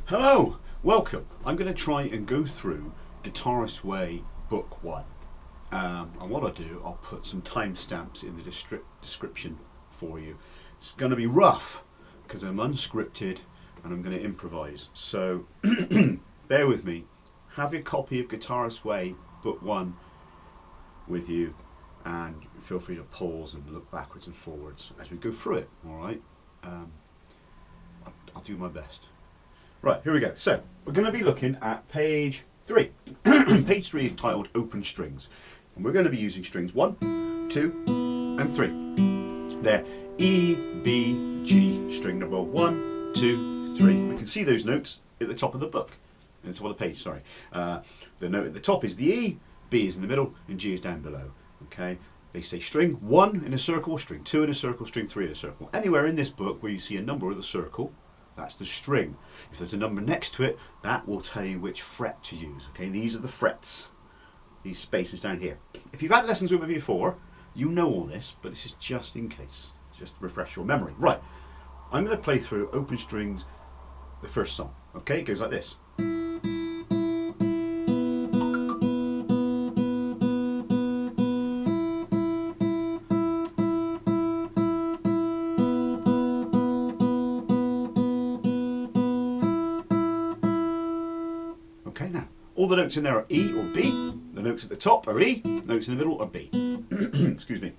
Hello, welcome. I'm going to try and go through Guitarist Way Book 1. And what I'll do, I'll put some timestamps in the description for you. It's going to be rough because I'm unscripted and I'm going to improvise. So bear with me. Have your copy of Guitarist Way Book 1 with you and feel free to pause and look backwards and forwards as we go through it, alright? I'll do my best. Right, here we go. So, we're going to be looking at page 3. Page 3 is titled Open Strings. And we're going to be using strings 1, 2, and 3. They're E, B, G, string number 1, 2, 3. We can see those notes at the top of the book. At the top of the page, sorry. The note at the top is the E, B is in the middle, and G is down below. Okay? They say string 1 in a circle, string 2 in a circle, string 3 in a circle. Anywhere in this book where you see a number with a circle, that's the string. If there's a number next to it, that will tell you which fret to use. Okay, these are the frets, these spaces down here. If you've had lessons with me before, you know all this, but this is just in case, just to refresh your memory. Right, I'm going to play through Open Strings, the first song. Okay, it goes like this. Okay, now, all the notes in there are E or B, the notes at the top are E, the notes in the middle are B. Excuse me.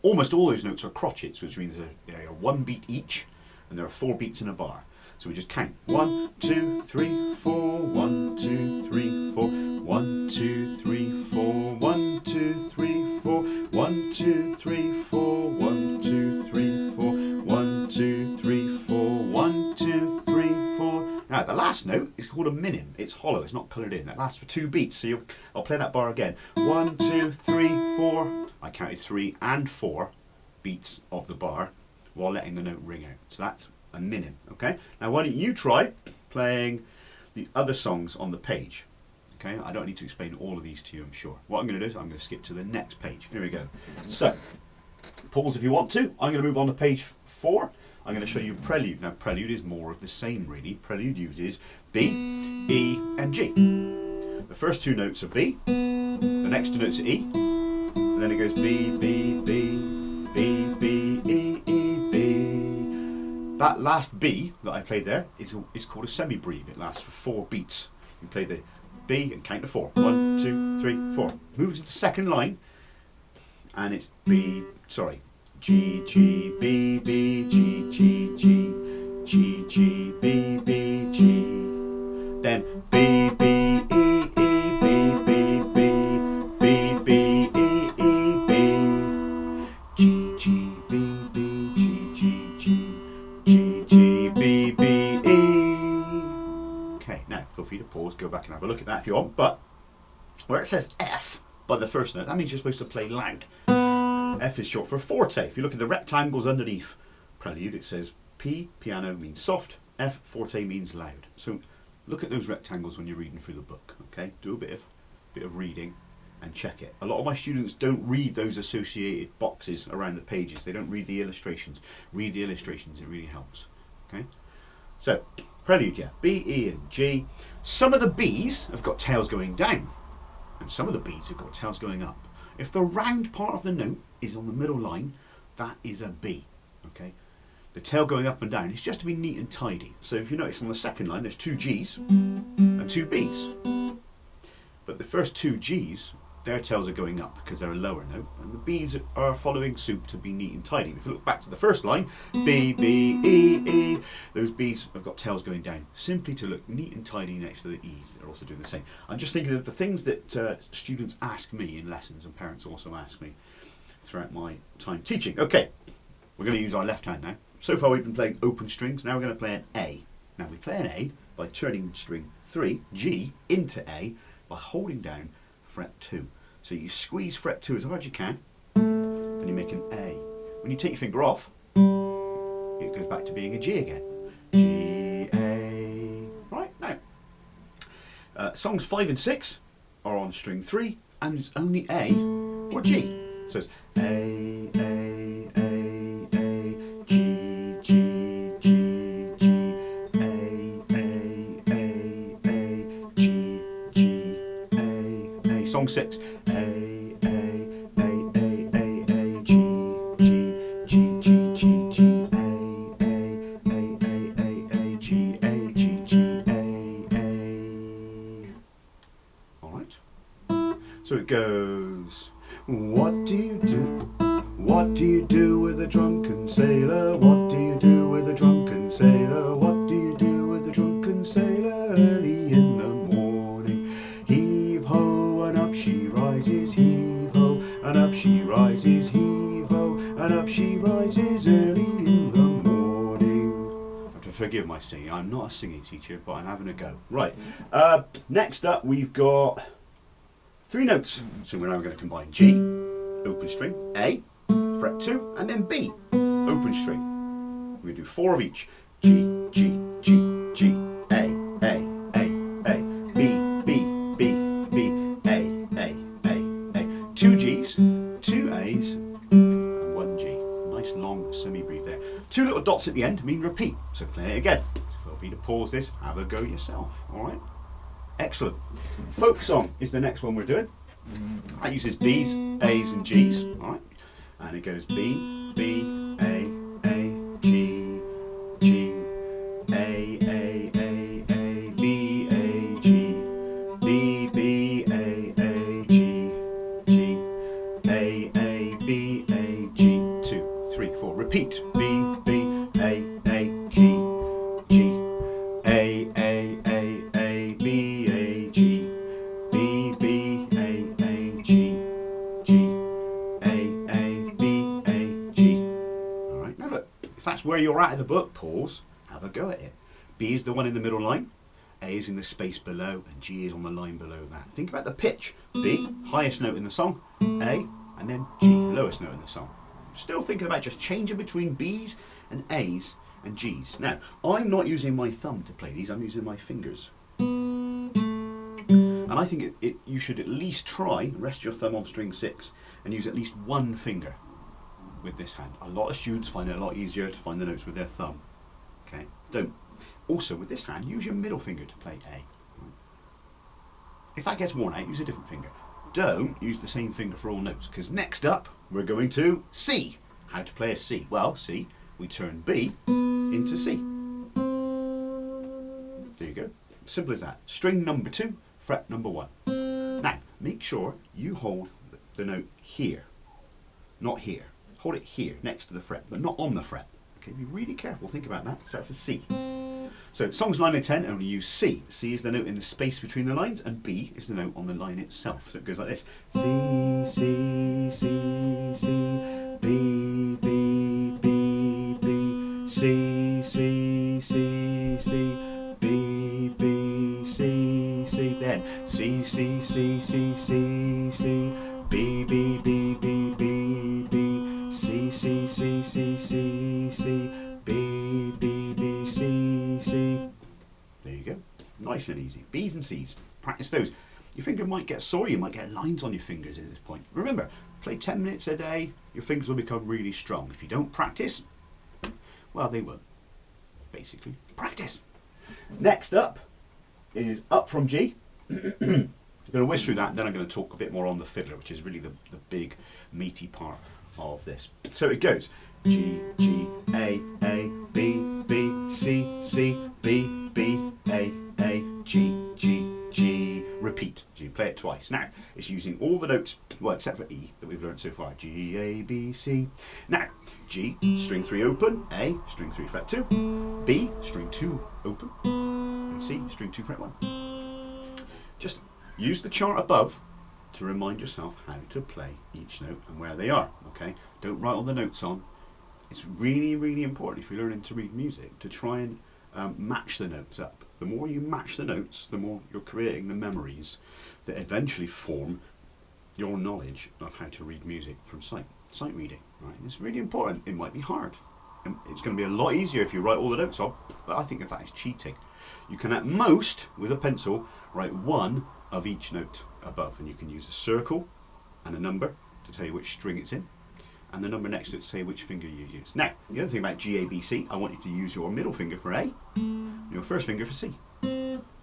Almost all those notes are crotchets, which means they are 1 beat each, and there are 4 beats in a bar. So we just count 1, 2, 3, 4, 1, 2, 3, 4, 1, 2, 3, 4, 1, 2, 3, 4, 1, 2, 3, 4, 1, 2, 3, 4, 1, 2, 3, 4, 1, 2, 3, 4. Now the last note is called a minim. It's hollow, it's not coloured in. That lasts for 2 beats. So I'll play that bar again. 1, 2, 3, 4. I counted 3 and 4 beats of the bar while letting the note ring out. So that's a minim, okay? Now why don't you try playing the other songs on the page? Okay, I don't need to explain all of these to you, I'm sure. What I'm going to do is I'm going to skip to the next page. Here we go. So, pause if you want to. I'm going to move on to page 4. I'm going to show you Prelude. Now Prelude is more of the same really. Prelude uses B, E and G. The first 2 notes are B, the next 2 notes are E, and then it goes B, B, B, B, B, E, E, B. That last B that I played there is called a semi-breve. It lasts for 4 beats. You play the B and count to 4. 1, 2, 3, 4. Move to the second line, and it's B, sorry, G, G, B, B, G, G, G, G, G, B, B, G. Then B, B, E, E, B, B, B, B, B, E, E, B, G, G, B, B, G, G, G, G, G, B, B, E. Okay, now feel free to pause, go back and have a look at that if you want, but where it says F by the first note, that means you're supposed to play loud. F is short for forte. If you look at the rectangles underneath Prelude, it says P, piano, means soft, F, forte, means loud. So look at those rectangles when you're reading through the book, okay? Do a bit of reading and check it. A lot of my students don't read those associated boxes around the pages. They don't read the illustrations. Read the illustrations, it really helps, okay? So, Prelude, yeah, B, E and G. Some of the B's have got tails going down, and some of the B's have got tails going up. If the round part of the note is on the middle line, that is a B, okay? The tail going up and down is just to be neat and tidy. So if you notice on the second line, there's 2 G's and 2 B's. But the first 2 G's, their tails are going up because they're a lower note, and the B's are following suit to be neat and tidy. If you look back to the first line, B, B, E, E, those B's have got tails going down, simply to look neat and tidy next to the E's that are also doing the same. I'm just thinking of the things that students ask me in lessons, and parents also ask me throughout my time teaching. Okay, we're going to use our left hand now. So far we've been playing open strings, now we're going to play an A. Now we play an A by turning string 3, G, into A by holding down fret 2. So you squeeze fret 2 as hard as you can, and you make an A. When you take your finger off, it goes back to being a G again. G, A. Right, now, songs 5 and 6 are on string 3, and it's only A or G. So it's A, A, A, A, G, G, G, G, A, A, Song 6. A, G, G, G, G, G, G, A, G, A, G, G, A. Alright. So it goes. What do you do? What do you do with a drunken sailor? What do you do with a drunken sailor? What do you do with a drunken sailor? Early in the morning, heave ho, and up she rises, heave ho, and up she rises, heave ho, and up she rises early in the morning. I have to forgive my singing. I'm not a singing teacher, but I'm having a go. Right. Next up, we've got 3 notes. So we're now going to combine G, open string, A, fret 2, and then B, open string. We're going to do 4 of each. G, G, G, G, A, B, B, B, B, A. 2 Gs, 2 As, and 1 G. Nice long semi-brief there. 2 little dots at the end mean repeat. So play it again. Feel free to pause this, have a go yourself. Alright? Excellent. Folk song is the next one we're doing. That uses Bs, As and Gs. Alright? And it goes B, B, A, G, G, A, B, A, G, B, B, A, G, G, A, B, A, G, 2, 3, 4. Repeat. B, B, A, G, G, A, B, A, G, B, B, A, G, G, A, B, A, G. Alright, now look, if that's where you're at in the book, pause, have a go at it. B is the one in the middle line, A is in the space below, and G is on the line below that. Think about the pitch. B, highest note in the song, A, and then G, lowest note in the song. Still thinking about just changing between B's and A's and G's. Now, I'm not using my thumb to play these, I'm using my fingers. And I think you should at least try, rest your thumb on string 6, and use at least 1 finger with this hand. A lot of students find it a lot easier to find the notes with their thumb. Okay, don't. Also, with this hand, use your middle finger to play A. If that gets worn out, use a different finger. Don't use the same finger for all notes, because next up, we're going to C. How to play a C? Well, C, we turn B into C. There you go. Simple as that. String number 2, fret number 1. Now, make sure you hold the note here, not here. Hold it here, next to the fret, but not on the fret. Okay, be really careful, think about that, so that's a C. So songs 9 and 10 only use C. C is the note in the space between the lines, and B is the note on the line itself. So it goes like this. C, C, C, C, B, B, B, B, C, C, C, C, B, B, C, C, then C, C, C, C, C, C, B, B, B, B, B, B, C, C, C, C, C, C, B, B, B, C, C. There you go. Nice and easy. B's and C's. Practice those. Your finger might get sore, you might get lines on your fingers at this point. Remember, play 10 minutes a day, your fingers will become really strong. If you don't practice, well, they won't. Basically, practice. Next up is up from G. I'm going to whiz through that, and then I'm going to talk a bit more on the fiddler, which is really the big, meaty part of this. So it goes G, G, A, B, B, C, C, B, B, A, G, G, G. Repeat. So you play it twice. Now, it's using all the notes, well, except for E, that we've learned so far. G, A, B, C. Now, G, string 3 open, A, string 3 fret 2, B, string 2 open, and C, string 2 fret 1. Just use the chart above to remind yourself how to play each note and where they are, okay? Don't write all the notes on. It's really, really important if you're learning to read music to try and match the notes up. The more you match the notes, the more you're creating the memories that eventually form your knowledge of how to read music from sight reading, right? It's really important. It might be hard. It's going to be a lot easier if you write all the notes on, but I think in fact it's cheating. You can at most, with a pencil, write 1 of each note above, and you can use a circle and a number to tell you which string it's in, and the number next to it to say which finger you use. Now, the other thing about GABC, I want you to use your middle finger for A, your first finger for C.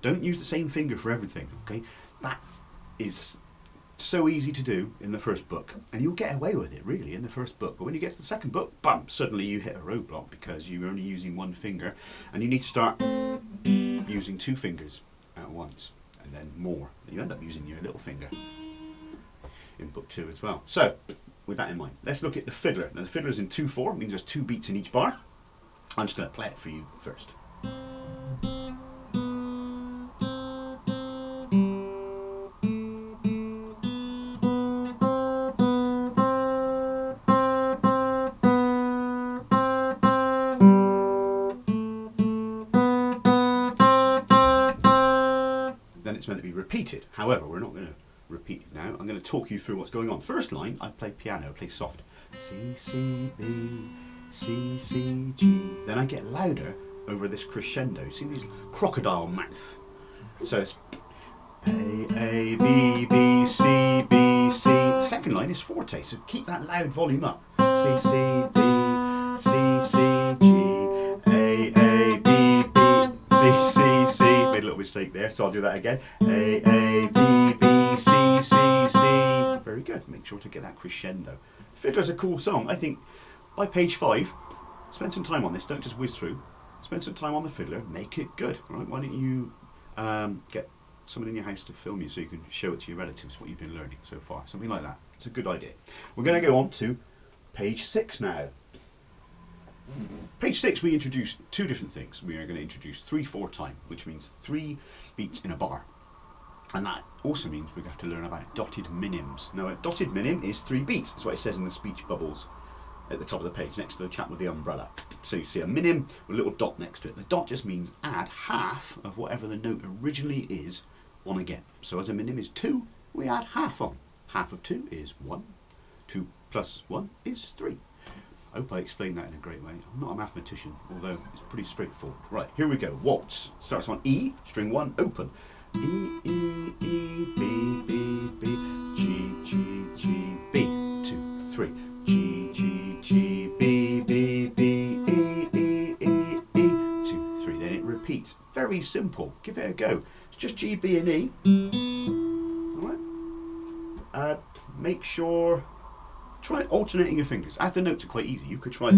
Don't use the same finger for everything, okay? That is so easy to do in the first book, and you'll get away with it really in the first book. But when you get to the second book, bam, suddenly you hit a roadblock because you're only using one finger, and you need to start using two fingers at once, and then more. You end up using your little finger in book 2 as well. So, with that in mind, let's look at the fiddler. Now the fiddler's in 2/4, means there's 2 beats in each bar. I'm just going to play it for you first. Then it's meant to be repeated. However, we're not going to repeat it now. I'm going to talk you through what's going on. First line, I play piano, I play soft. C, C, B, C, C, G. Then I get louder over this crescendo. See these crocodile mouth? So it's A, B, B, C, B, C. Second line is forte, so keep that loud volume up. C, C, B, C, C, G, A, B, B, C, C, C. Made a little mistake there, so I'll do that again. A, B, B, C, C, C. Very good. Make sure to get that crescendo. Fiddler's a cool song. I think by page 5, spend some time on this. Don't just whiz through. Spend some time on the fiddler. Make it good. Right? Why don't you get someone in your house to film you so you can show it to your relatives what you've been learning so far. Something like that. It's a good idea. We're going to go on to page 6 now. Page 6 we introduce 2 different things. We are going to introduce 3/4 time, which means 3 beats in a bar. And that also means we have to learn about dotted minims. Now a dotted minim is 3 beats. That's what it says in the speech bubbles at the top of the page next to the chap with the umbrella. So you see a minim with a little dot next to it. The dot just means add half of whatever the note originally is on again. So as a minim is 2, we add half on. Half of 2 is 1. 2 plus 1 is 3. I hope I explained that in a great way. I'm not a mathematician, although it's pretty straightforward. Right, here we go. Waltz. Starts on E, string 1, open. E, E, E, B, B, B, G, G, G, B. 2, 3. G, G, G, B, B, B, E, E, E, E. 2, 3. Then it repeats. Very simple. Give it a go. It's just G, B, and E. Alright. Make sure. Try alternating your fingers. As the notes are quite easy, you could try. See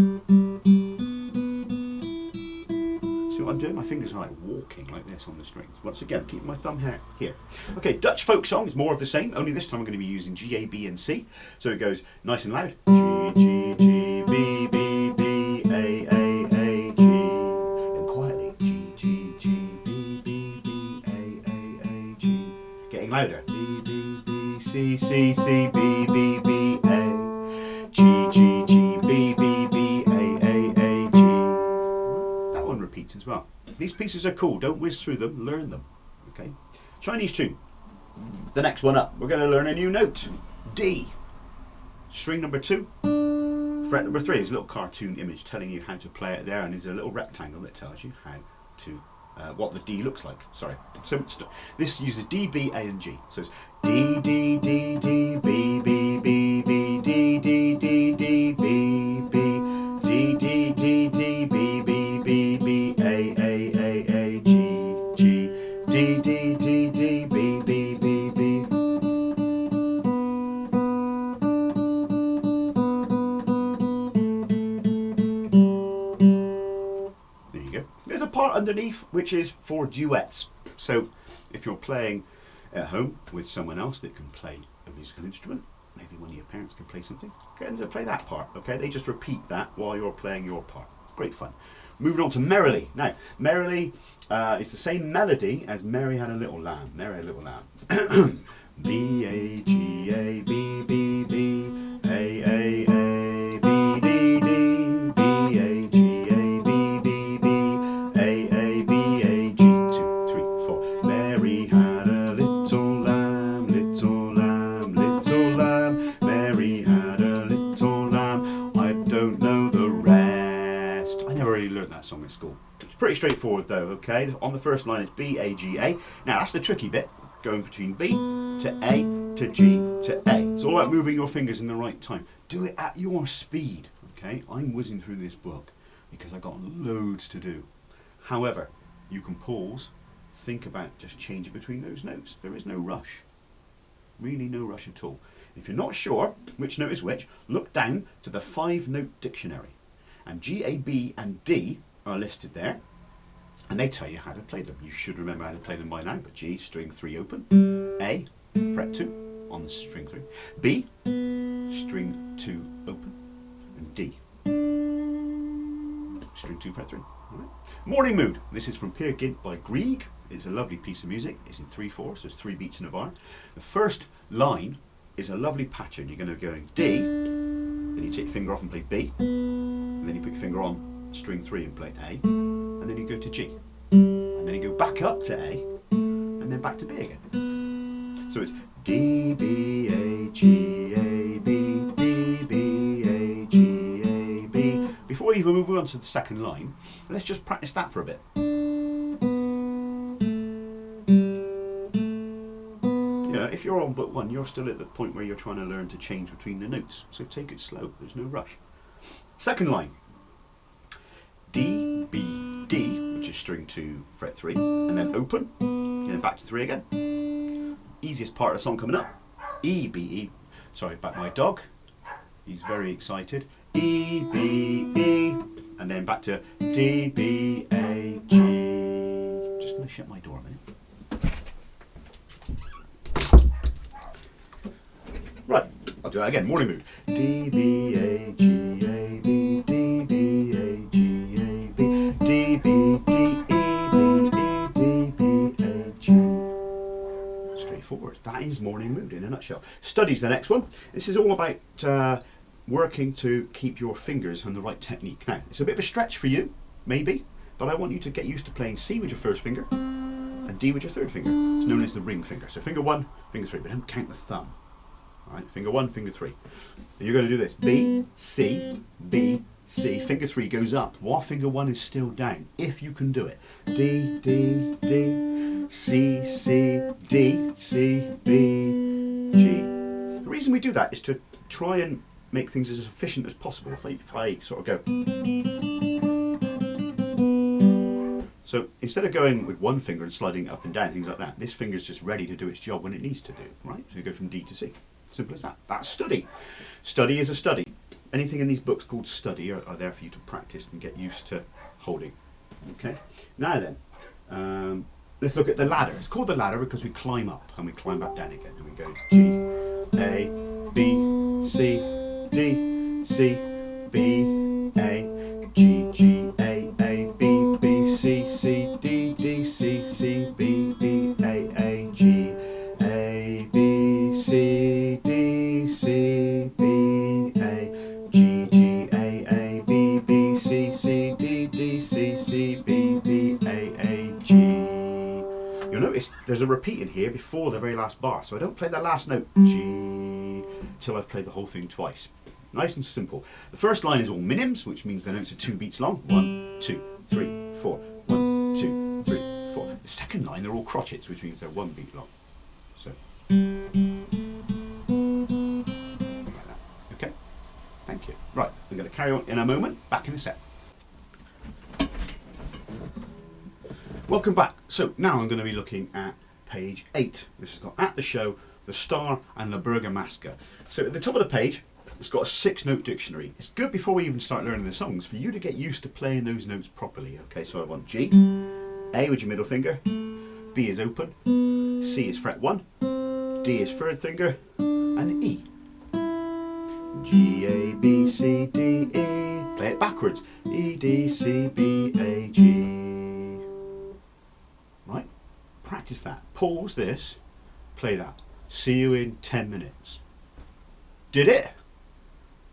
what I'm doing? My fingers are like walking like this on the strings. Once again, keep my thumb here. Okay, Dutch folk song is more of the same, only this time I'm going to be using G, A, B and C. So it goes nice and loud. G, G, G, B, B, B, A, A, A, G. Then quietly. G, G, G, B, B, B, A, A, A, G. Getting louder. B, B, B, C, C, C, B, B, B, A. G, G, G, B, B, B, A, A, A, G. That one repeats as well. These pieces are cool. Don't whiz through them. Learn them. Okay. Chinese tune. The next one up. We're going to learn a new note. D. String number 2. Fret number 3 is a little cartoon image telling you how to play it there, and there's a little rectangle that tells you how to what the D looks like. Sorry. So this uses D, B, A, and G. So it's D, D, D, D, B, B, B, B, D, D, D, D, B, B, D, D, D, D, B, B, B, B, A, A, A, A, G, G, D, D, D, D, B, B, B, B. There you go. There's a part underneath which is for duets. So if you're playing at home with someone else that can play a musical instrument, maybe one of your parents can play something, get them to play that part, okay? They just repeat that while you're playing your part. Great fun. Moving on to Merrily. Now, Merrily is the same melody as Mary Had a Little Lamb. Mary Had a Little Lamb. B, A, G, A, B, B, B, A, A, A, B, D, D, B, A, G, A, B, B, B, A, A, B, A, G. 2, 3, 4. Mary had a little lamb, little lamb, little lamb. Mary had a little lamb. I don't know the rest. I never really learned that song at school. It's pretty straightforward though, okay? On the first line it's B, A, G, A. Now that's the tricky bit, going between B to A to G to A. It's all about moving your fingers in the right time. Do it at your speed, okay? I'm whizzing through this book because I've got loads to do. However, you can pause, think about just changing between those notes. There is no rush. Really no rush at all. If you're not sure which note is which, look down to the 5-note dictionary. And G, A, B and D are listed there. And they tell you how to play them. You should remember how to play them by now. But G, string 3 open. A, fret 2 on string 3. B, string 2 open. And D, string 2 fret 3. All right. Morning Mood. This is from Peer Gynt by Grieg. It's a lovely piece of music. It's in 3/4, so there's 3 beats in a bar. The first line is a lovely pattern. You're going to go in D, then you take your finger off and play B, and then you put your finger on string 3 and play A, and then you go to G, and then you go back up to A, and then back to B again. So it's D, B, A, G, A, B, D, B, A, G, A, B. Before we even move on to the second line, let's just practice that for a bit. If you're on book 1, you're still at the point where you're trying to learn to change between the notes, so take it slow, there's no rush. Second line, D, B, D, which is string 2 fret 3, and then open, and then back to 3 again. Easiest part of the song coming up, E, B, E, sorry about my dog, he's very excited, E, B, E, and then back to D, B, A, G. Just going to shut my door a minute. Right, I'll do that again. Morning Mood. D, B, A, G, A, B, D, B, A, G, A, B, D, B, D, E, B, E, D, B, A, G. Straightforward. That is Morning Mood in a nutshell. Study's the next one. This is all about working to keep your fingers on the right technique. Now, it's a bit of a stretch for you, maybe, but I want you to get used to playing C with your first finger and D with your third finger. It's known as the ring finger. So finger 1, finger 3, but don't count the thumb. Right, finger 1, finger 3. And you're going to do this. B, C, B, C. Finger 3 goes up while finger 1 is still down, if you can do it. D, D, D, C, C, D, C, B, G. The reason we do that is to try and make things as efficient as possible. If I sort of go. So instead of going with one finger and sliding up and down, things like that, this finger's just ready to do its job when it needs to do, right? So you go from D to C. Simple as that. That's study. Study is a study. Anything in these books called study are there for you to practice and get used to holding. Okay. Now then, let's look at the ladder. It's called the ladder because we climb up and we climb back down again. And we go G, A, B, C, D, C, B, A, G, G, A, B, B, C, C, D, D, C, C, B, B, A, G, A, B, C, D, C, B, A, G, G, A, B, B, C, C, D, D, C, C, B, B, A, G. You'll notice there's a repeat in here before the very last bar, so I don't play the last note, G, till I've played the whole thing twice. Nice and simple. The first line is all minims, which means the notes are 2 beats long. 1, 2, 3, 4. 1, 2, 3, 4. The second line, they're all crotchets, which means they're 1 beat long. So, like that. Okay? Thank you. Right, I'm going to carry on in a moment. Back in a sec. Welcome back. So now I'm going to be looking at page 8. This has got At the Show, The Star and the Bergamasca. So at the top of the page, it's got a 6-note dictionary. It's good before we even start learning the songs for you to get used to playing those notes properly. Okay, so I want G, A with your middle finger, B is open, C is fret 1, D is third finger, and E. G, A, B, C, D, E. Play it backwards. E, D, C, B, A, G. Right? Practice that. Pause this, play that. See you in 10 minutes. Did it?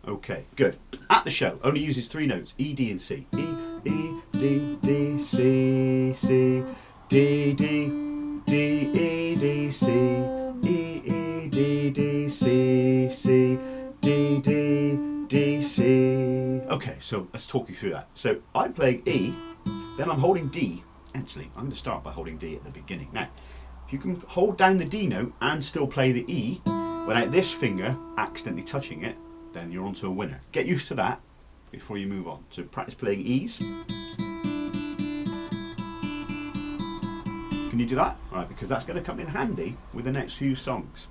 Okay, good. At the Show only uses 3 notes, E, D and C. E, E, D, D, C, C, D, D, D, E, D, C, E, E, D, D, C, C, D, D, D, C. Okay, so let's talk you through that. So I'm playing E, then I'm holding D. Actually, I'm going to start by holding D at the beginning. Now, if you can hold down the D note and still play the E without this finger accidentally touching it, then you're onto a winner. Get used to that before you move on. So practice playing E's. Can you do that? All right, because that's going to come in handy with the next few songs.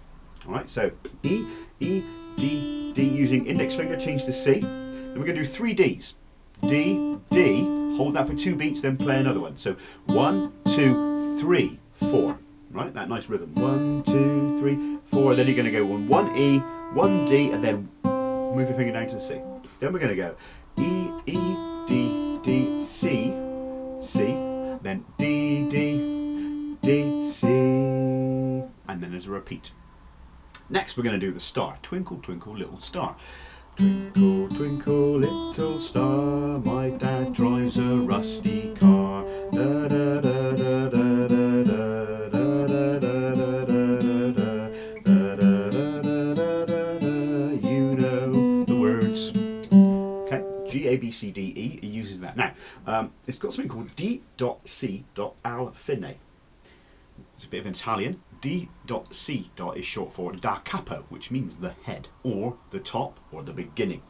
All right, so E, E, D, D, using index finger, change to C. Then we're going to do 3 Ds. D, D, hold that for 2 beats, then play another one. So 1, 2, 3, 4. Right, that nice rhythm. 1, 2, 3, 4. Then you're going to go on 1 E, 1 D, and then move your finger down to the C. Then we're going to go E, E, D, D, C, C, then D, D, D, C, and then there's a repeat. Next we're going to do the star. Twinkle, twinkle, little star. Twinkle, twinkle, little star, my dad drives a rusty car. Da, da, da, da, da, da, da, da, da, da, da, da, da, da, da, you know the words. Okay, GABCDE, it uses that. Now, it's got something called D.C. al fine. It's a bit of Italian. D.C. is short for da capo, which means the head, or the top, or the beginning.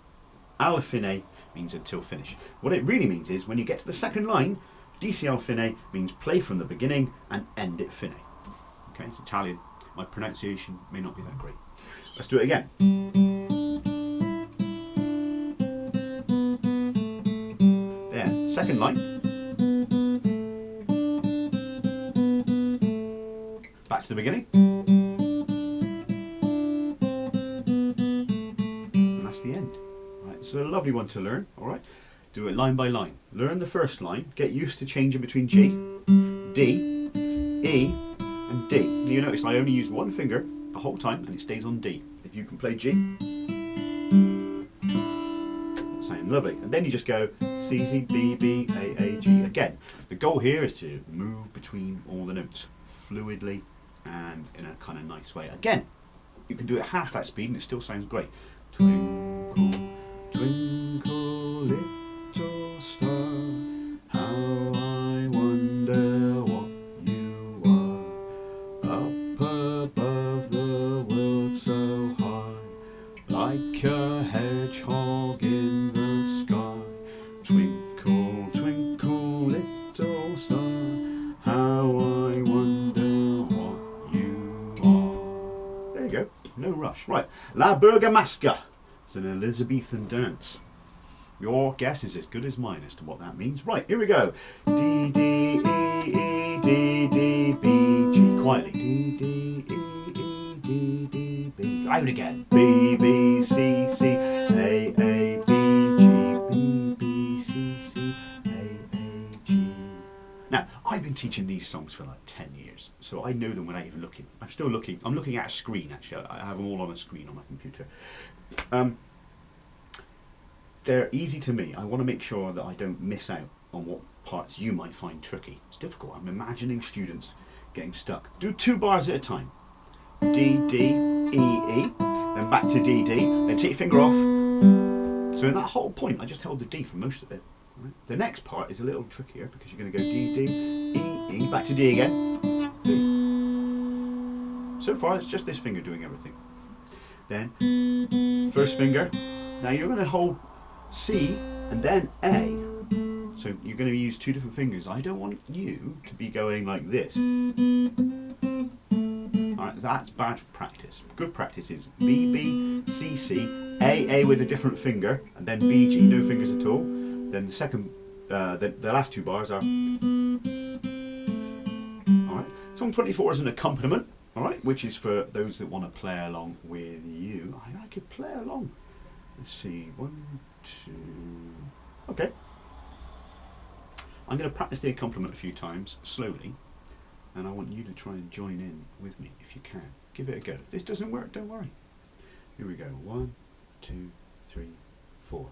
Al fine means until finish. What it really means is when you get to the second line, DC al fine means play from the beginning and end it fine. Okay, it's Italian. My pronunciation may not be that great. Let's do it again. Then, second line. Back to the beginning. And that's the end. Right, it's a lovely one to learn, alright? Do it line by line. Learn the first line, get used to changing between G, D, E, and D. You notice I only use one finger the whole time and it stays on D. If you can play G, sounds lovely. And then you just go C, C, B, B, A, A, G again. The goal here is to move between all the notes fluidly and in a kind of nice way. Again, you can do it half that speed and it still sounds great. Twinkle, twinkle, little star, how I wonder what you are. Up above the world so high, like a hedgehog in the sky. Twinkle, twinkle, little star, how I wonder what you are. There you go, no rush. Right, La Bergamasca. It's an Elizabethan dance. Your guess is as good as mine as to what that means. Right, here we go. D, D, E, E, D, D, B, G. Quietly. D, D, E, E, D, D, B. Out again. B, B, C, C, A, A, B, G, B, B, C, C, A, A, G. Now, I've been teaching these songs for like 10 years, so I know them without even looking. I'm still looking. I'm looking at a screen, actually. I have them all on a screen on my computer. They're easy to me. I want to make sure that I don't miss out on what parts you might find tricky. It's difficult. I'm imagining students getting stuck. Do 2 bars at a time. D, D, E, E, then back to D, D, then take your finger off. So in that whole point, I just held the D for most of it. Right? The next part is a little trickier because you're going to go D, D, E, E, back to D again. D. So far, it's just this finger doing everything. Then, first finger. Now you're going to hold C and then A. So you're going to use 2 different fingers. I don't want you to be going like this. Alright, that's bad practice. Good practice is B, B, C, C, A with a different finger, and then B, G, no fingers at all. Then the second, the last 2 bars are. Alright, song 24 is an accompaniment, alright, which is for those that want to play along with you. I could play along. Let's see, 1, 2, okay. I'm going to practice the accompaniment a few times, slowly, and I want you to try and join in with me if you can. Give it a go. If this doesn't work, don't worry. Here we go, 1, 2, 3, 4.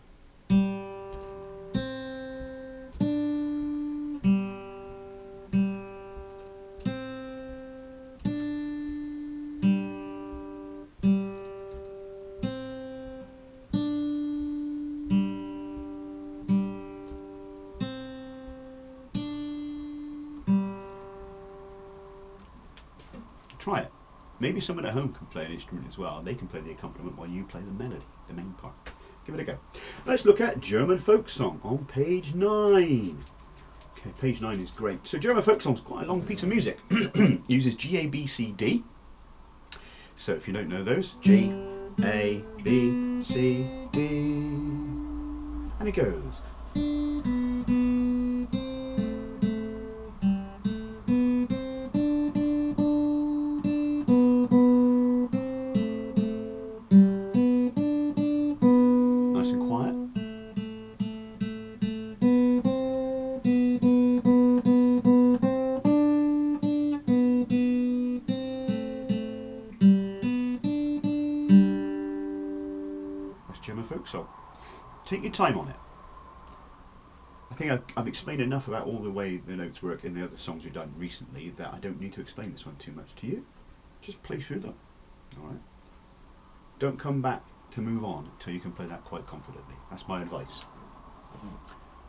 Try it. Maybe someone at home can play an instrument as well. They can play the accompaniment while you play the melody, the main part. Give it a go. Let's look at German folk song on page 9. Okay, page 9 is great. So German folk song is quite a long piece of music. Uses GABCD. So if you don't know those, G, A, B, C, D, and it goes. Nice and quiet. German folk song. Take your time on it. I think I've explained enough about all the way the notes work in the other songs we've done recently that I don't need to explain this one too much to you. Just play through them. Alright? Don't come back to move on until you can play that quite confidently. That's my advice.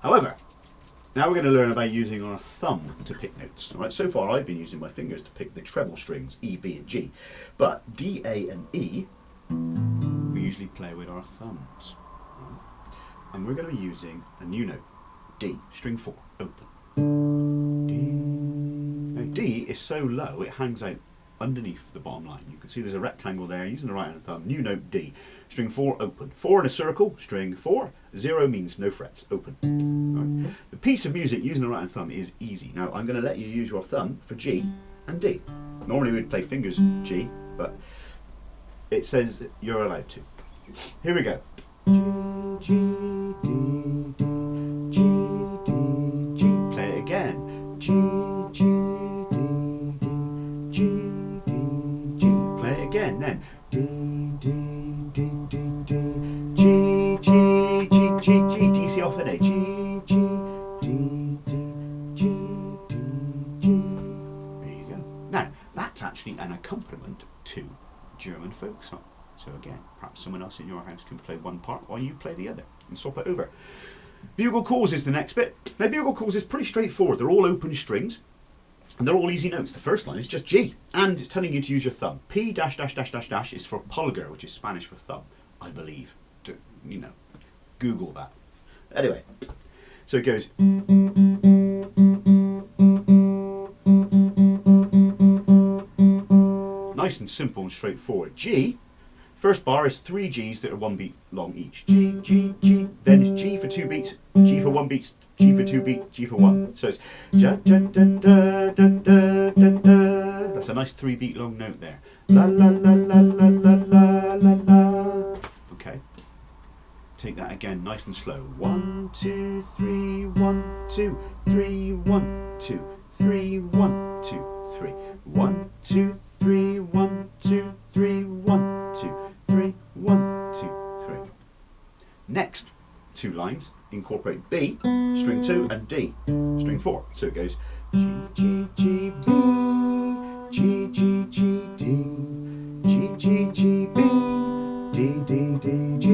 However, now we're going to learn about using our thumb to pick notes. Alright, so far I've been using my fingers to pick the treble strings E, B and G. But D, A and E we usually play with our thumbs. Right? And we're going to be using a new note, D, string 4, open. D. Now D is so low it hangs out underneath the bottom line. You can see there's a rectangle there using the right hand thumb, new note D, string 4, open. 4 in a circle, string 4, 0 means no frets, open. Right? The piece of music using the right hand thumb is easy. Now I'm going to let you use your thumb for G and D. Normally we'd play fingers G, but it says you're allowed to. Here we go. G, G, D, D, G, D, G. Play it again. G, G, D, D, G, D, G. Play it again. Then D, D, D, D, D, G, G, G, G, G. D, C off an A. G, G, D, D, G, D, G. There you go. Now that's actually an accompaniment to German folk song. So again, perhaps someone else in your house can play one part while you play the other and swap it over. Bugle Calls is the next bit. Now Bugle Calls is pretty straightforward. They're all open strings and they're all easy notes. The first line is just G and it's telling you to use your thumb. P dash dash dash dash dash is for pulgar, which is Spanish for thumb, I believe. You know, Google that. Anyway, so it goes. Nice and simple and straightforward. G, first bar is 3 G's that are 1 beat long each. G, G, G, then it's G for 2 beats, G for 1 beat, G for 2 beat, G for 1. So it's ja, ja, da, da, da, da, da, da. That's a nice 3 beat long note there. La la la la la la la la la. Okay. Take that again, nice and slow. 1, 2, 3, 1, 2, 3, 1, 2, 3, 1, 2, 3, 1, 2, 3, 1, 2, 3, 1, 2, 3, 1, 2, 3. Next 2 lines incorporate B, string 2, and D, string 4. So it goes G, G, G, B, G, G, G, D, G, G, G, B, D, D, D, G.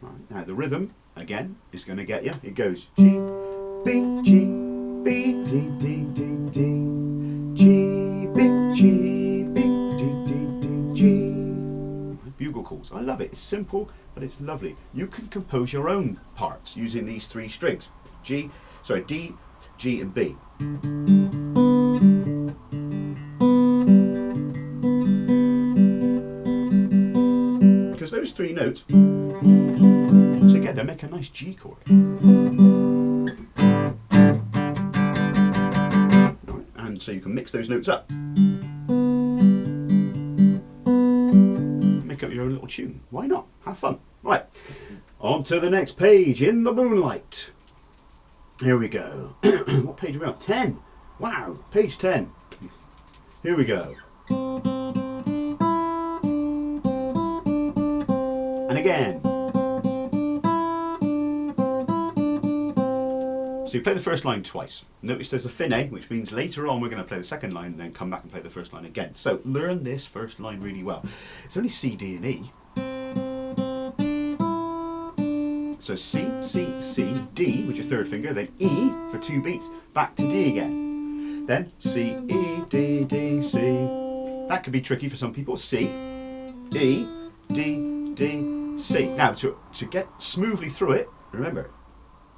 Right, now the rhythm, again, is going to get you. It goes G, B, G, B, D, D, D, D, G, B, G, B, D, D, D, G. Bugle Calls. I love it. It's simple, but it's lovely. You can compose your own parts using these 3 strings. D, G, and B. Because those 3 notes together make a nice G chord. And so you can mix those notes up. Make up your own little tune. Why not? Have fun. Right, on to the next page in the Moonlight. Here we go. What page are we on? 10. Wow, page 10. Here we go. And again. So you play the first line twice. Notice there's a fin A, which means later on we're going to play the second line and then come back and play the first line again. So learn this first line really well. It's only C, D and E. So C, C, C, D with your third finger, then E for 2 beats, back to D again. Then C, E, D, D, C. That could be tricky for some people. C, E, D, D, C. Now to get smoothly through it, remember,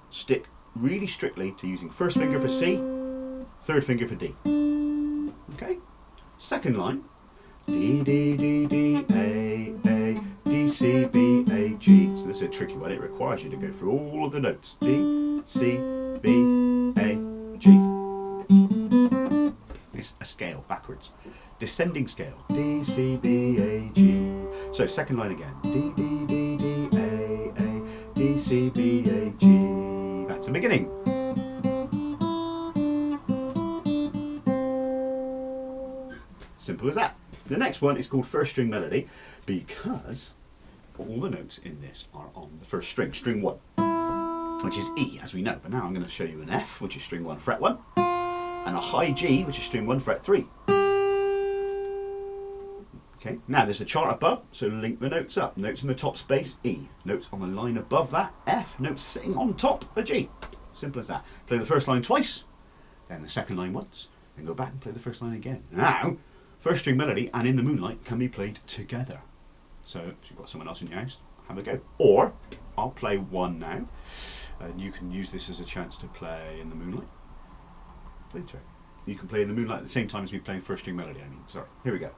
stick really strictly to using first finger for C, third finger for D. Okay? Second line, D, D, D, D, A, D, C, B, A, G. So this is a tricky one. It requires you to go through all of the notes. D, C, B, A, G. It's a scale backwards. Descending scale. D, C, B, A, G. So second line again. D, D, D, D, A, D, C, B, A, G. Back to the beginning. Simple as that. The next one is called first string melody because all the notes in this are on the first string, string 1, which is E as we know. But now I'm going to show you an F, which is string 1 fret 1, and a high G, which is string 1 fret 3. Okay, now there's a chart above, so link the notes up. Notes in the top space, E. Notes on the line above that, F. Notes sitting on top, a G. Simple as that. Play the first line twice, then the second line once, then go back and play the first line again. Now, first string melody and In the Moonlight can be played together. So if you've got someone else in your house, have a go. Or I'll play one now, and you can use this as a chance to play In the Moonlight later. You can play In the Moonlight at the same time as me playing first string melody. Sorry. Here we go.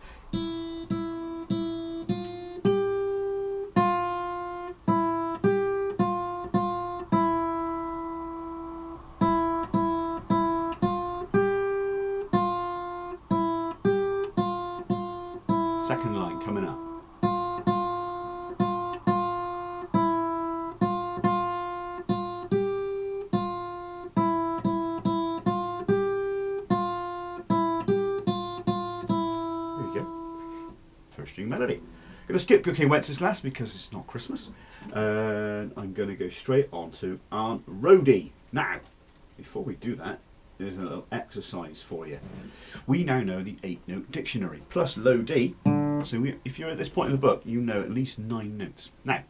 Second line coming up. There you go. First string melody. Going to skip Cooking Wences last because it's not Christmas. And I'm going to go straight on to Aunt Rhody. Now, before we do that, there's a little exercise for you. We now know the 8-note dictionary plus low D. So if you're at this point in the book, you know at least 9 notes. Now,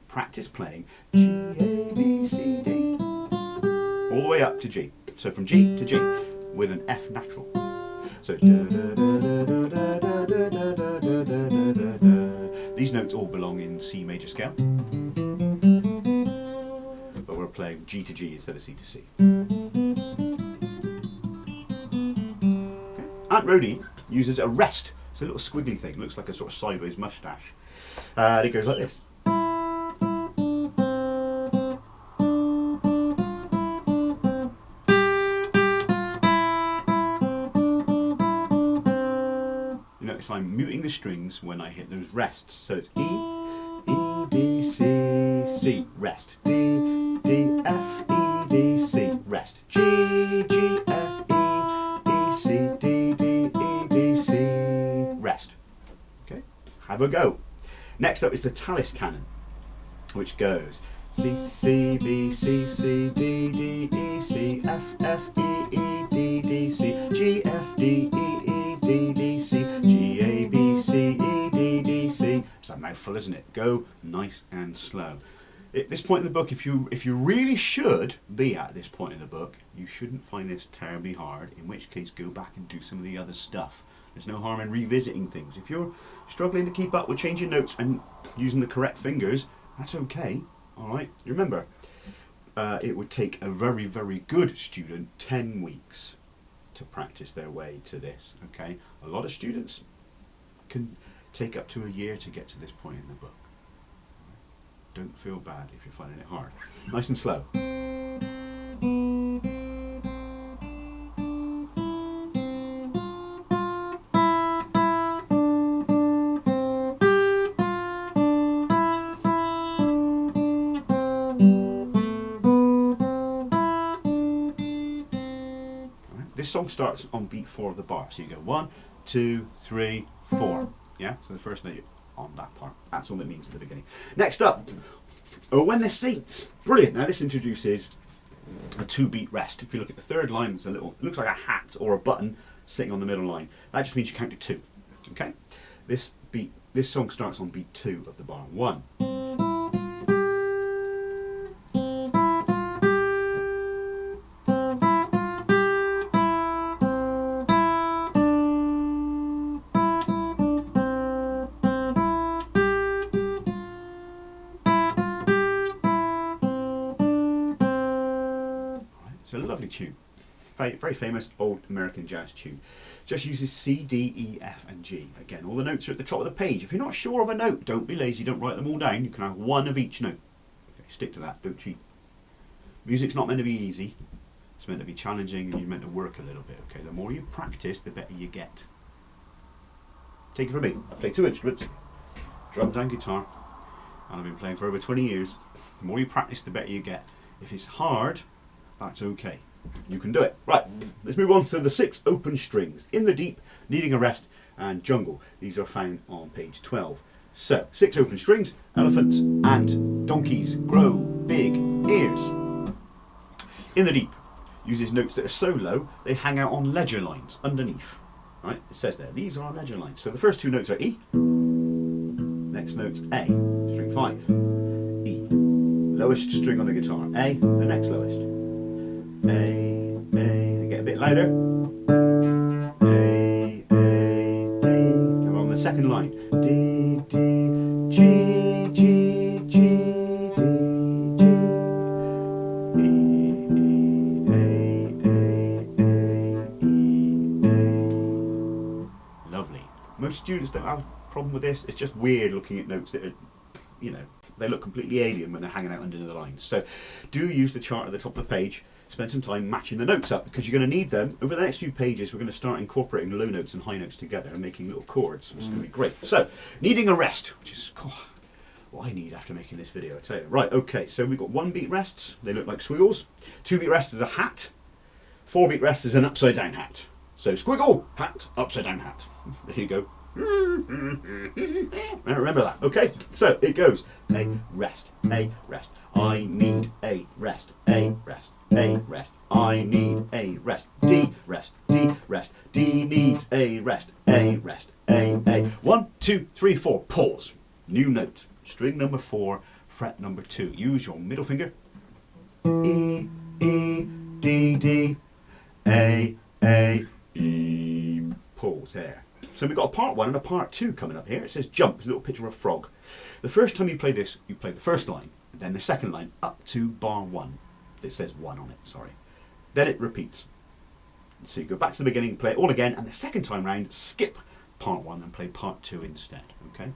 practice playing G, A, B, C, D, all the way up to G. So from G to G with an F natural. So these notes all belong in C major scale, but we're playing G to G instead of C to C. Okay. Aunt Rhody uses a rest. It's a little squiggly thing, looks like a sort of sideways moustache. And it goes like this. You notice I'm muting the strings when I hit those rests. So it's E, E, D, C, C, rest. D, D, F, E, D, C, rest. G, G, F, E, E, C, D, D, E, D, C, rest. Okay, have a go. Next up is the Tallis Canon, which goes C, C, B, C, C, D, D, E, C, F, F, E, E, D, D, C, G, F, D, E, E, D, D, C, G, A, B, C, E, D, D, C. It's a mouthful, isn't it? Go nice and slow. At this point in the book, if you really should be at this point in the book, you shouldn't find this terribly hard, in which case go back and do some of the other stuff. There's no harm in revisiting things. If you're struggling to keep up with changing notes and using the correct fingers, that's okay, alright? Remember, it would take a very, very good student 10 weeks to practice their way to this, okay? A lot of students can take up to a year to get to this point in the book. Don't feel bad if you're finding it hard. Nice and slow. This song starts on beat 4 of the bar. So you go 1, 2, 3, 4. Yeah, so the first note on that part. That's all it means at the beginning. Next up, Oh When the Saints. Brilliant. Now this introduces a 2-beat rest. If you look at the third line, it's a little, it looks like a hat or a button sitting on the middle line. That just means you count to 2. Okay. This song starts on beat 2 of the bar. 1. It's a lovely tune. very famous old American jazz tune. Just uses C, D, E, F and G. Again, all the notes are at the top of the page. If you're not sure of a note, don't be lazy, don't write them all down. You can have one of each note. Okay, stick to that, don't cheat. Music's not meant to be easy. It's meant to be challenging and you're meant to work a little bit. Okay, the more you practice, the better you get. Take it from me, I play 2 instruments, drums and guitar, and I've been playing for over 20 years. The more you practice, the better you get. If it's hard, that's okay. You can do it. Right, let's move on to the 6 open strings. In the Deep, Needing a Rest and Jungle. These are found on page 12. So, 6 open strings, elephants and donkeys grow big ears. In the Deep, uses notes that are so low, they hang out on ledger lines underneath. Right, it says there, these are ledger lines. So the first 2 notes are E, next note's A, string 5, E. Lowest string on the guitar, A, the next lowest. A, they get a bit louder. A, D. Now on the second line, D, D, G, G, G, D, G, E, E, A, E, A. Lovely. Most students don't have a problem with this. It's just weird looking at notes that are, you know, they look completely alien when they're hanging out under the lines. So do use the chart at the top of the page. Spend some time matching the notes up because you're going to need them. Over the next few pages we're going to start incorporating low notes and high notes together and making little chords, which is going to be great. So, needing a rest, which is what I need after making this video, I tell you. Right, okay, so we've got 1 beat rests, they look like squiggles. 2 beat rest is a hat. 4 beat rest is an upside down hat. So squiggle, hat, upside down hat. There you go. Remember that, okay? So it goes A rest, I need a rest, A rest, A rest, I need a rest, D rest, D rest, D needs a rest, A rest, A. 1, 2, 3, 4, pause. New note, string number 4, fret number 2. Use your middle finger. E, E, D, D, A, E. Pause there. So we've got a part 1 and a part 2 coming up here. It says jump, it's a little picture of a frog. The first time you play this, you play the first line, then the second line up to bar 1. It says 1 on it, sorry. Then it repeats. So you go back to the beginning, play it all again, and the second time round, skip part 1 and play part 2 instead, okay?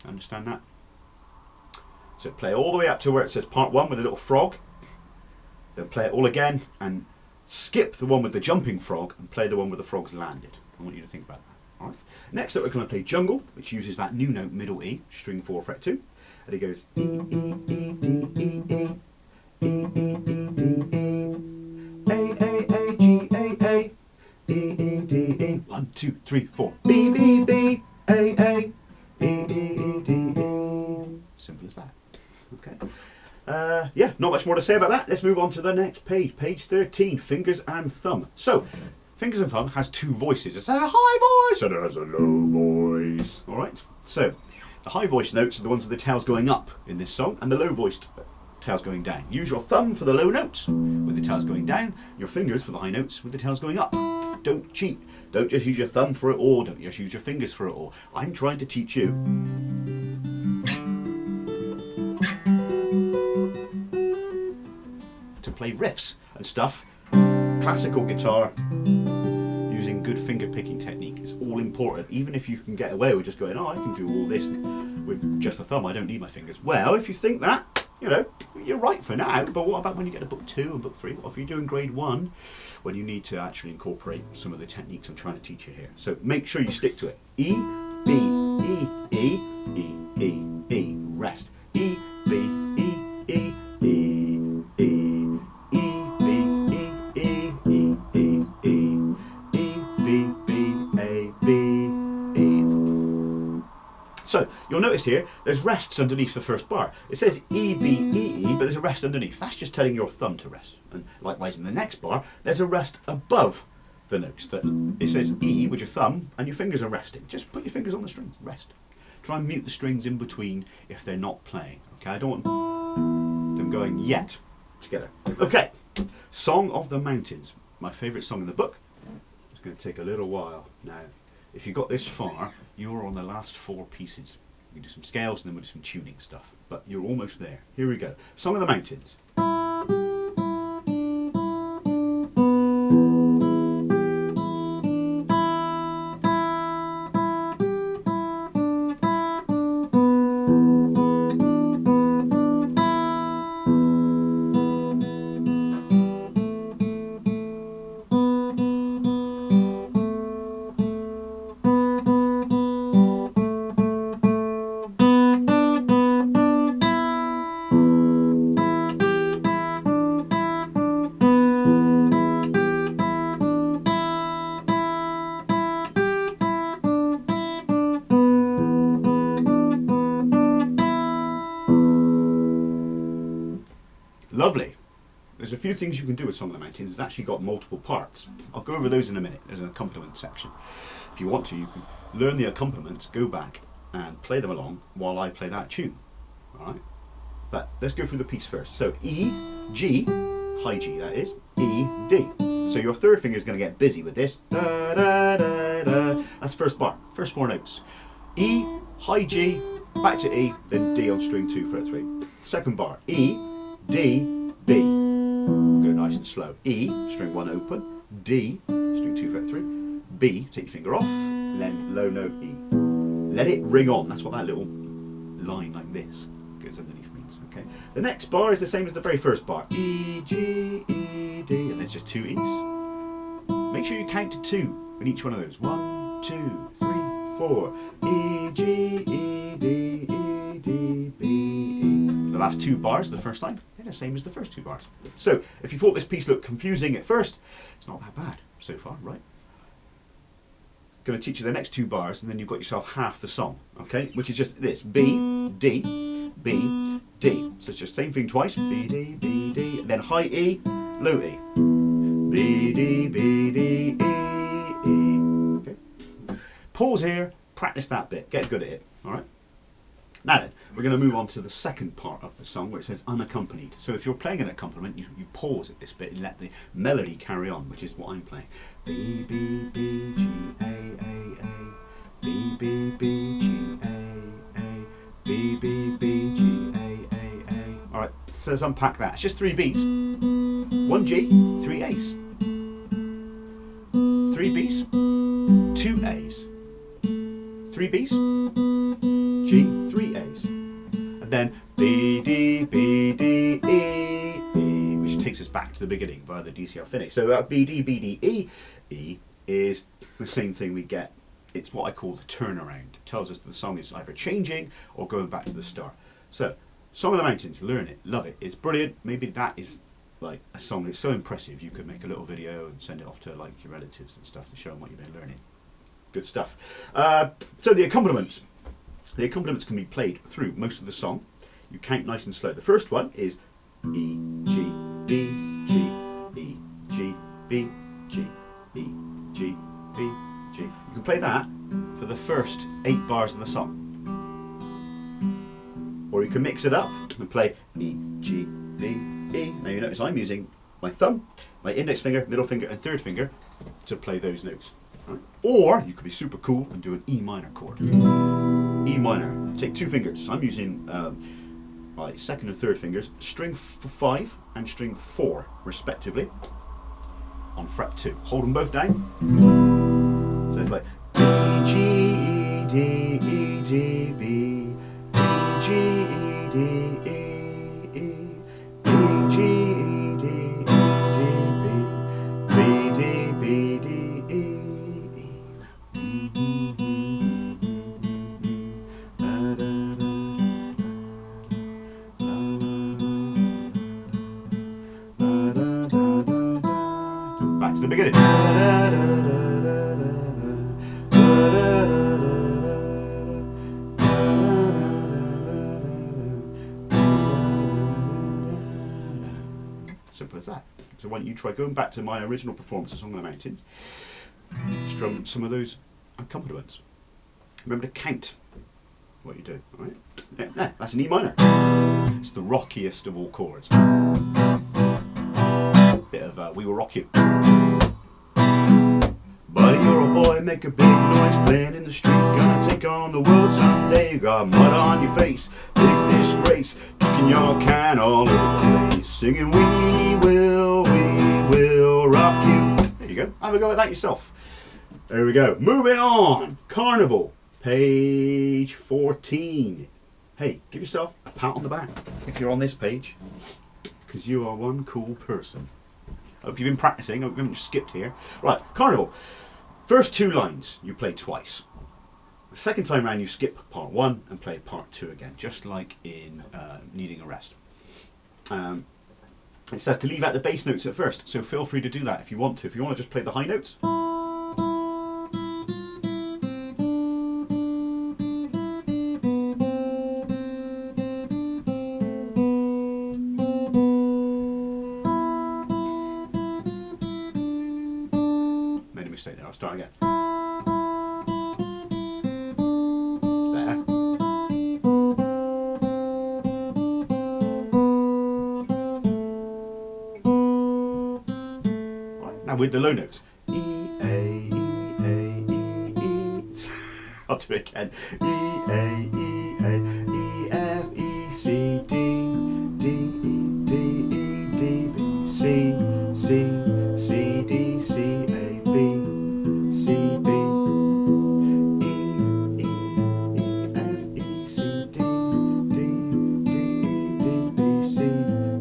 Understand that? So play all the way up to where it says part 1 with a little frog, then play it all again, and skip the one with the jumping frog, and play the one where the frog's landed. I want you to think about that. All right. Next up we're going to play Jungle, which uses that new note, middle E, string 4, fret 2, and it goes E, E, E, D, E, E, E, E, E, D, E, A, G, A, E, E, D, E, 1, 2, 3, 4, B, B, B, A, E, E, D, E. Simple as that. Okay. Yeah, not much more to say about that. Let's move on to the next page, page 13, fingers and thumb. So, fingers and thumb has 2 voices. It has a high voice and it has a low voice. Alright, so the high voice notes are the ones with the tails going up in this song, and the low voiced tails going down. Use your thumb for the low notes with the tails going down, your fingers for the high notes with the tails going up. Don't cheat. Don't just use your thumb for it all, don't just use your fingers for it all. I'm trying to teach you. To play riffs and stuff. Classical guitar using good finger picking technique is all important. Even if you can get away with just going, oh, I can do all this with just the thumb, I don't need my fingers. Well, if you think that, you know, you're right for now, but what about when you get to book 2 and book 3? What if you're doing grade 1, when you need to actually incorporate some of the techniques I'm trying to teach you here? So make sure you stick to it. E, B, E, E, E, E, E, rest. E, B, E, E, E, E. So you'll notice here, there's rests underneath the first bar. It says E, B, E, E, but there's a rest underneath. That's just telling your thumb to rest. And likewise in the next bar, there's a rest above the notes. That it says E with your thumb, and your fingers are resting. Just put your fingers on the strings, rest. Try and mute the strings in between if they're not playing. Okay, I don't want them going yet together. Okay, Song of the Mountains, my favourite song in the book. It's going to take a little while now. If you got this far, you're on the last 4 pieces. We do some scales and then we'll do some tuning stuff. But you're almost there. Here we go. Song of the Mountains. Lovely. There's a few things you can do with Song of the Mountains. It's actually got multiple parts. I'll go over those in a minute. There's an accompaniment section. If you want to, you can learn the accompaniments, go back and play them along while I play that tune. Alright? But let's go through the piece first. So E, G, high G that is, E, D. So your third finger is going to get busy with this. Da, da, da, da. That's first bar, first 4 notes. E, high G, back to E, then D on string 2, fret 3. Second bar, E, D, B. Go nice and slow. E, string 1 open, D, string 2, fret 3, B, take your finger off, and then low note E. Let it ring on, that's what that little line like this goes underneath means, okay? The next bar is the same as the very first bar. E, G, E, D, and there's just 2 E's. Make sure you count to 2 in each one of those. 1, 2, 3, 4. E, G, E, D, E, D, B, E. The last 2 bars, the first line, they're the same as the first 2 bars. So, if you thought this piece looked confusing at first, it's not that bad so far, right? Going to teach you the next 2 bars, and then you've got yourself half the song, okay? Which is just this: B, D, B, D. So it's just same thing twice: B, D, B, D, and then high E, low E. B, D, B, D, E, E. Okay. Pause here. Practice that bit. Get good at it. All right. Now then, we're going to move on to the second part of the song where it says unaccompanied. So if you're playing an accompaniment, you pause at this bit and let the melody carry on, which is what I'm playing. B, B, B, G, A, A, A. B, B, B, G, A, A. B, B, B, G, A, A, A. Alright, so let's unpack that. It's just 3 beats. 1 G, 3 A's. 3 B's, 2 A's. 3 B's, G, 3 A's, and then B, D, B, D, E, E, which takes us back to the beginning via the DCL finish. So that B, D, B, D, E, E is the same thing we get. It's what I call the turnaround. It tells us the song is either changing or going back to the start. So, Song of the Mountains, learn it, love it. It's brilliant. Maybe that is like a song that's so impressive you could make a little video and send it off to like your relatives and stuff to show them what you've been learning. Good stuff. So the accompaniments. The accompaniments can be played through most of the song. You count nice and slow. The first one is E, G, B, G, E, G, B, G, E, G, B, G. You can play that for the first 8 bars of the song. Or you can mix it up and play E, G, B, E. Now you notice I'm using my thumb, my index finger, middle finger and third finger to play those notes. Right. Or you could be super cool and do an E minor chord. E minor. Take 2 fingers. I'm using my second and third fingers, string 5 and string 4 respectively on fret 2. Hold them both down. So it's like E, G, E, D, E, D, B, E, G, E, D, E, E, E, G, E, D, E, D, B, B, D, B, D, E. Back to the beginning. Simple as that. So why don't you try going back to my original performance of Song of the Mountains, strum some of those accompaniments. Remember to count what you do, right? Yeah, that's an E minor. It's the rockiest of all chords. Bit of We Will Rock You. Buddy, you're a boy, make a big noise, playing in the street, gonna take on the world someday. You got mud on your face, big disgrace, kicking your can all over the place, singing we will rock you. There you go, have a go at that yourself. There we go. Moving on. Carnival Page 14. Hey, give yourself a pat on the back if you're on this page, because you are one cool person. Hope you've been practicing. Hope you haven't just skipped here. Right, Carnival. First 2 lines you play twice. The second time round you skip part 1 and play part 2 again, just like in Needing a Rest. It says to leave out the bass notes at first, so feel free to do that if you want to. If you want to just play the high notes. mistake there. I'll start again. Now with the low notes. E, A, E, A, E, E. I'll do it again. E, A, E, A, E, F, E, C, D, D, E, D, E, D, B, C, C, C, D, C, A, B, C, B, E, E, E, F, E, C, D, D, D, E, D, B, C,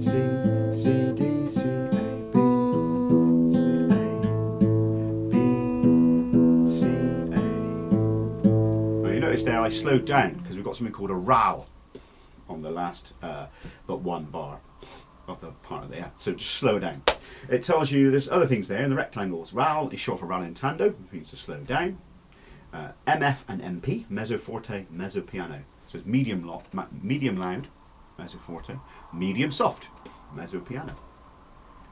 C, C, D, C, A, B. There I slowed down because we've got something called a row on the last but one bar of the part of there. So just slow down. It tells you there's other things there in the rectangles. RAL is short for rallentando, which means to slow down. MF and MP, mezzo forte, mezzo piano. So it's medium loud, mezzo forte, medium soft, mezzo piano.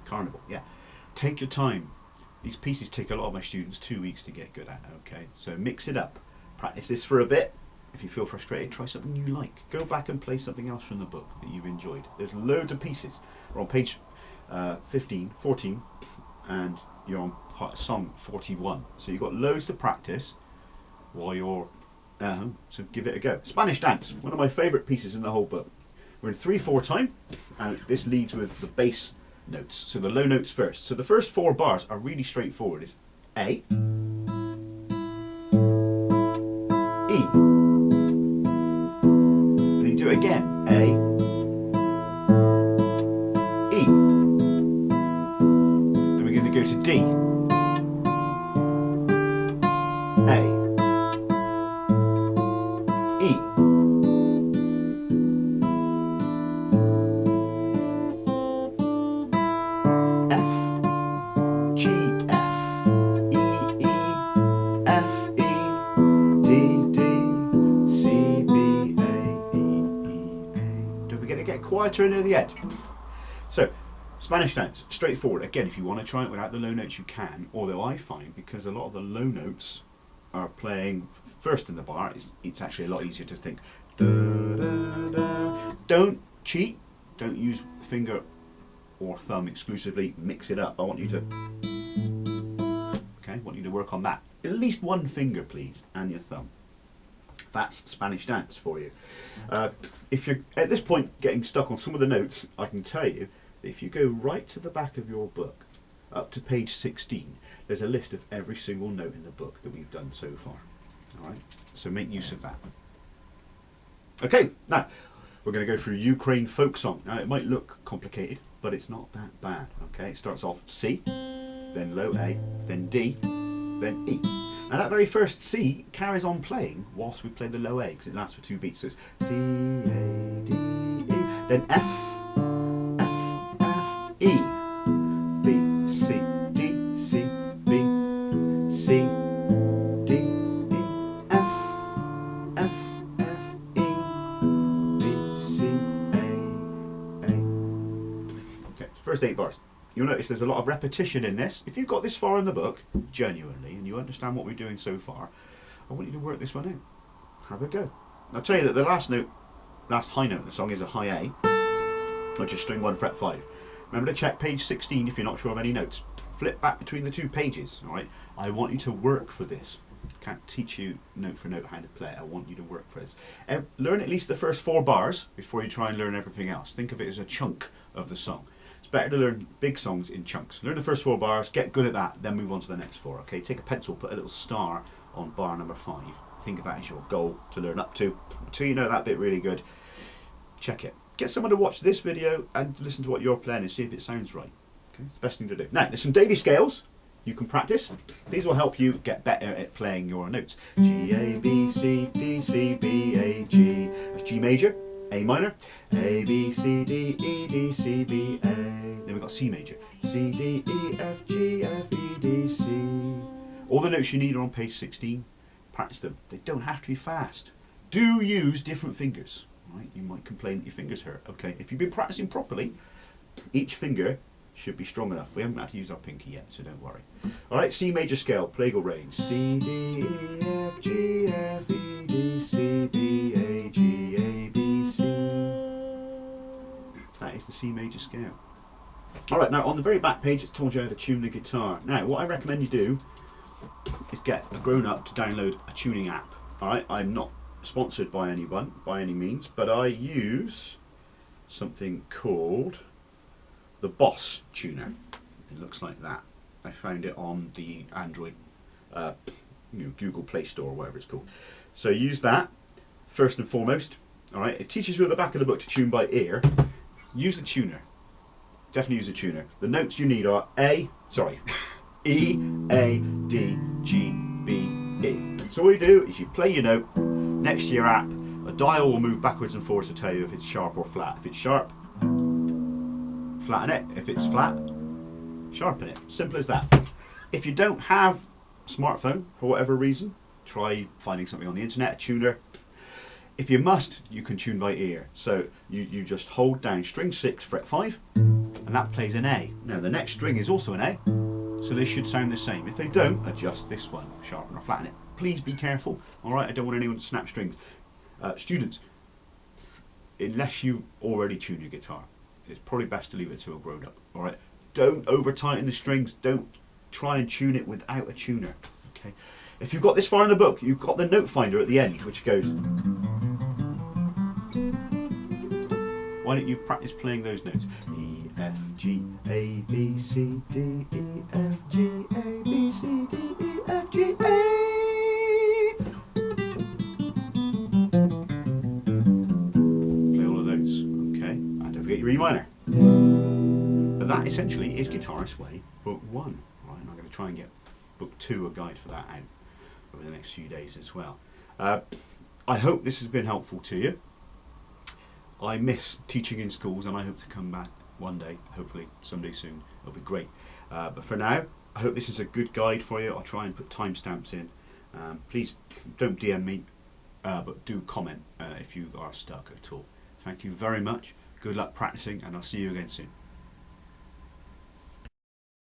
Carnival, yeah. Take your time. These pieces take a lot of my students 2 weeks to get good at, okay? So mix it up. Practice this for a bit. If you feel frustrated, try something you like. Go back and play something else from the book that you've enjoyed. There's loads of pieces. We're on page 14, and you're on song 41. So you've got loads to practice while you're at home. So give it a go. Spanish dance, one of my favourite pieces in the whole book. We're in 3/4 time, and this leads with the bass notes. So the low notes first. So the first 4 bars are really straightforward. It's A, E. Then you do it again. A, E. Then we're going to go to D. A, E. F, G, F, E, E, F, E, D, D, C, B, A, E, E, A. Don't forget to get quieter near the end. So, Spanish dance, straightforward. Again, if you want to try it without the low notes, you can. Although I find, because a lot of the low notes are playing first in the bar, it's actually a lot easier to think. Da, da, da. Don't cheat. Don't use finger or thumb exclusively. Mix it up. I want you to. Okay, I want you to work on that. At least one finger, please, and your thumb. That's Spanish dance for you. If you're at this point getting stuck on some of the notes, I can tell you that if you go right to the back of your book, up to page 16, there's a list of every single note in the book that we've done so far. All right, so make use of that. Okay, now we're going to go through Ukraine folk song. Now it might look complicated, but it's not that bad. Okay, it starts off C, then low A, then D, then E. Now that very first C carries on playing whilst we play the low A, because it lasts for 2 beats. So it's C, A, D, E, then F, F, F, E, B, C, D, C, B, C, D, E, F, F, F, E, B, C, A. Okay, first 8 bars. You'll notice there's a lot of repetition in this. If you've got this far in the book, genuinely, and you understand what we're doing so far, I want you to work this one out. Have a go. I'll tell you that the last high note in the song is a high A, which is string 1 fret 5. Remember to check page 16 if you're not sure of any notes. Flip back between the 2 pages, all right? I want you to work for this. I can't teach you note for note how to play it. I want you to work for this. Learn at least the first 4 bars before you try and learn everything else. Think of it as a chunk of the song. It's better to learn big songs in chunks. Learn the first 4 bars, get good at that, then move on to the next 4. Okay, take a pencil, put a little star on bar number 5. Think of that as your goal to learn up to. Until you know that bit really good, check it. Get someone to watch this video and listen to what you're playing and see if it sounds right. Okay, it's the best thing to do. Now, there's some daily scales you can practice. These will help you get better at playing your notes. G, A, B, C, D, C, B, A, G. That's G major, A minor, A, B, C, D, E, D, C, B, A. Then we've got C major, C, D, E, F, G, F, E, D, C. All the notes you need are on page 16. Practice them. They don't have to be fast. Do use different fingers. Right? You might complain that your fingers hurt. Okay, if you've been practicing properly, each finger should be strong enough. We haven't had to use our pinky yet, so don't worry. All right, C major scale, plagal range. C, D, E, F, G, F, E, D, C, B, A, G, A, B, C. That is the C major scale. All right, now on the very back page it told you how to tune the guitar. Now what I recommend you do is get a grown-up to download a tuning app. All right, I'm not sponsored by anyone by any means, but I use something called the Boss Tuner. It looks like that. I found it on the Android Google Play Store or whatever it's called. So use that first and foremost. All right, it teaches you at the back of the book to tune by ear. Use the tuner. Definitely use the tuner. The notes you need are E, A, D, G, B, E. So what you do is you play your note. Next to your app, a dial will move backwards and forwards to tell you if it's sharp or flat. If it's sharp, flatten it. If it's flat, sharpen it. Simple as that. If you don't have a smartphone for whatever reason, try finding something on the internet, a tuner. If you must, you can tune by ear. So you just hold down string 6, fret 5, and that plays an A. Now the next string is also an A, so they should sound the same. If they don't, adjust this one, sharpen or flatten it. Please be careful, all right? I don't want anyone to snap strings. Students, unless you already tune your guitar, it's probably best to leave it to a grown-up, all right? Don't over-tighten the strings. Don't try and tune it without a tuner, okay? If you've got this far in the book, you've got the note finder at the end, which goes... Why don't you practice playing those notes? E, F, G, A, B, C, D, E, F, G, A, B, C, D, E, F, G, A. Play all of those, okay? And don't forget your E minor. But that essentially is Guitarist Way, Book 1. Right, and I'm going to try and get Book 2, a guide for that, out over the next few days as well. I hope this has been helpful to you. I miss teaching in schools and I hope to come back one day, hopefully someday soon. It'll be great. But for now, I hope this is a good guide for you. I'll try and put timestamps in. Please don't DM me, but do comment if you are stuck at all. Thank you very much. Good luck practicing and I'll see you again soon.